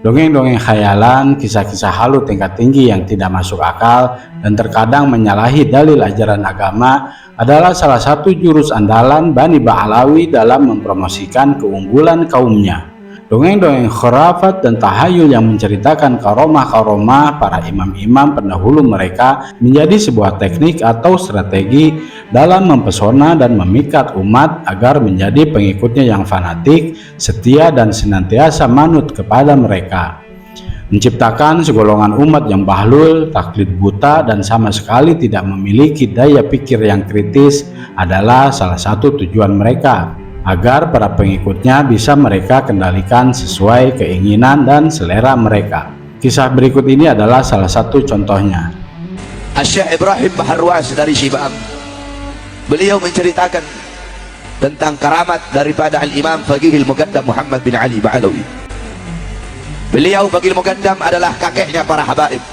Dongeng-dongeng khayalan, kisah-kisah halu tingkat tinggi yang tidak masuk akal dan terkadang menyalahi dalil ajaran agama adalah salah satu jurus andalan Bani Ba'alawi dalam mempromosikan keunggulan kaumnya. Dongeng-dongeng khurafat dan tahayul yang menceritakan karomah-karomah para imam-imam pendahulu mereka menjadi sebuah teknik atau strategi dalam mempesona dan memikat umat agar menjadi pengikutnya yang fanatik, setia dan senantiasa manut kepada mereka. Menciptakan segolongan umat yang bahlul, taklid buta dan sama sekali tidak memiliki daya pikir yang kritis adalah salah satu tujuan mereka, agar para pengikutnya bisa mereka kendalikan sesuai keinginan dan selera mereka. Kisah berikut ini adalah salah satu contohnya. Syekh Ibrahim Baharwas dari Shibam, beliau menceritakan tentang karamat daripada Al-Imam Faqihil Muqaddam Muhammad bin Ali Ba'alawi. Beliau Faqihil Muqaddam adalah kakeknya para habaib,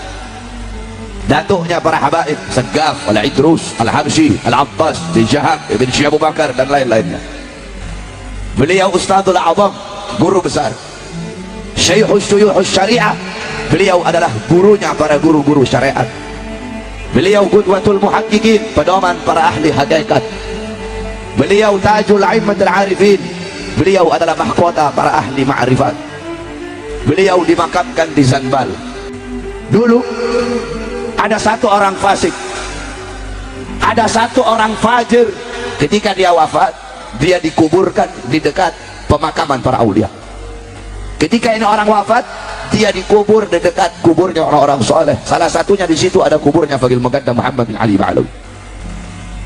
datuknya para habaib, Saggaf, Al-Idrus, Al-Habsyi, Al-Abbas, bin Jahab, Ibn Syekh Abu Bakar dan lain-lainnya. Beliau Ustadzul A'zam, guru besar, Syekhus Syuyuhus Syariah. Beliau adalah gurunya para guru-guru syariat. Beliau Qudwatul Muhaqqiqin, pedoman para ahli hakikat. Beliau Tajul A'immatul Arifin. Beliau adalah mahkota para ahli ma'rifat. Beliau dimakamkan di Zanbal. Dulu ada satu orang fasik, ada satu orang fajir. Ketika dia wafat, dia dikuburkan di dekat pemakaman para aulia. Ketika ini orang wafat, dia dikubur di dekat kuburnya orang-orang soleh. Salah satunya di situ ada kuburnya Faqihil Muqaddam Muhammad bin Ali Ba'alawi.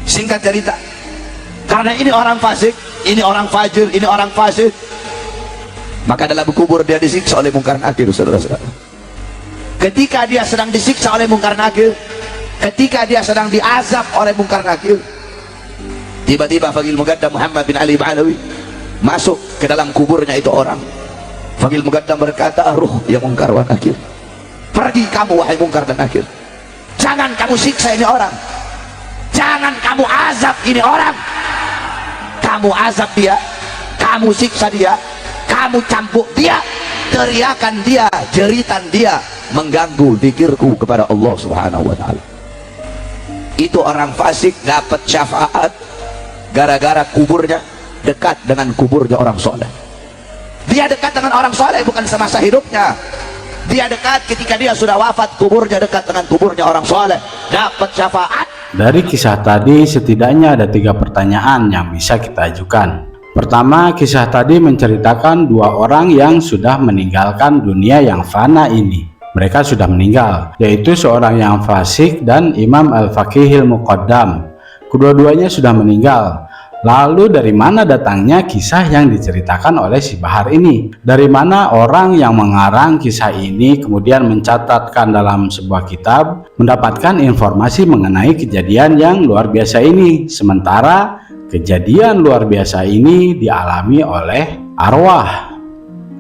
Singkat cerita, karena ini orang fasik, ini orang fajir, ini orang fasik, maka dalam kubur dia disiksa oleh Munkar Nakir, saudara-saudara. Ketika dia sedang disiksa oleh Munkar Nakir, ketika dia sedang diazab oleh Munkar Nakir, tiba-tiba Faqihil Muqaddam Muhammad bin Ali Ba'alawi masuk ke dalam kuburnya itu orang. Faqihil Muqaddam berkata, ruh yang Munkar wa Nakir, pergi kamu wahai Munkar dan Nakir, jangan kamu siksa ini orang, jangan kamu azab ini orang. Kamu azab dia, kamu siksa dia, kamu campuk dia, teriakan dia, jeritan dia mengganggu zikirku kepada Allah Subhanahu wa ta'ala. Itu orang fasik dapat syafaat gara-gara kuburnya dekat dengan kuburnya orang soleh. Dia dekat dengan orang soleh bukan semasa hidupnya, dia dekat ketika dia sudah wafat, kuburnya dekat dengan kuburnya orang soleh, dapat syafaat. Dari kisah tadi setidaknya ada 3 pertanyaan yang bisa kita ajukan. Pertama, kisah tadi menceritakan 2 orang yang sudah meninggalkan dunia yang fana ini. Mereka sudah meninggal, yaitu seorang yang fasik dan Imam Al-Faqihil Muqaddam. Kedua-duanya sudah meninggal. Lalu dari mana datangnya kisah yang diceritakan oleh si Bahar ini? Dari mana orang yang mengarang kisah ini kemudian mencatatkan dalam sebuah kitab, mendapatkan informasi mengenai kejadian yang luar biasa ini, sementara kejadian luar biasa ini dialami oleh arwah?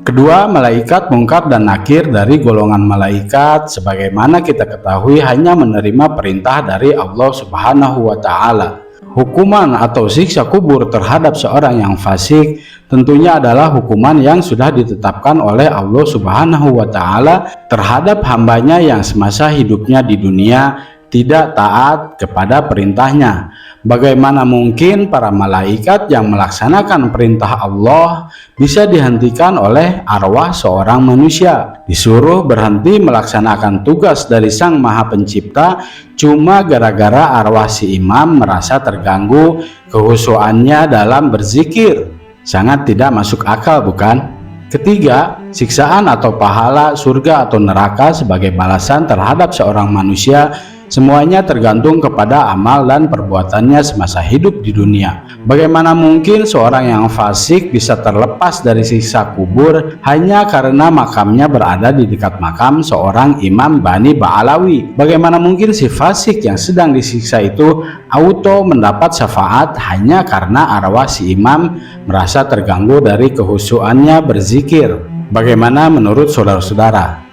Kedua, malaikat Munkar dan Nakir dari golongan malaikat sebagaimana kita ketahui hanya menerima perintah dari Allah Subhanahu wa ta'ala. Hukuman atau siksa kubur terhadap seorang yang fasik tentunya adalah hukuman yang sudah ditetapkan oleh Allah Subhanahu wa ta'ala terhadap hambanya yang semasa hidupnya di dunia tidak taat kepada perintahnya. Bagaimana mungkin para malaikat yang melaksanakan perintah Allah bisa dihentikan oleh arwah seorang manusia? Disuruh berhenti melaksanakan tugas dari Sang Maha Pencipta cuma gara-gara arwah si imam merasa terganggu kehusuannya dalam berzikir. Sangat tidak masuk akal, bukan? Ketiga, siksaan atau pahala, surga atau neraka sebagai balasan terhadap seorang manusia semuanya tergantung kepada amal dan perbuatannya semasa hidup di dunia. Bagaimana mungkin seorang yang fasik bisa terlepas dari siksa kubur hanya karena makamnya berada di dekat makam seorang imam Bani Ba'alawi? Bagaimana mungkin si fasik yang sedang disiksa itu auto mendapat syafaat hanya karena arwah si imam merasa terganggu dari kehusuannya berzikir? Bagaimana menurut saudara-saudara?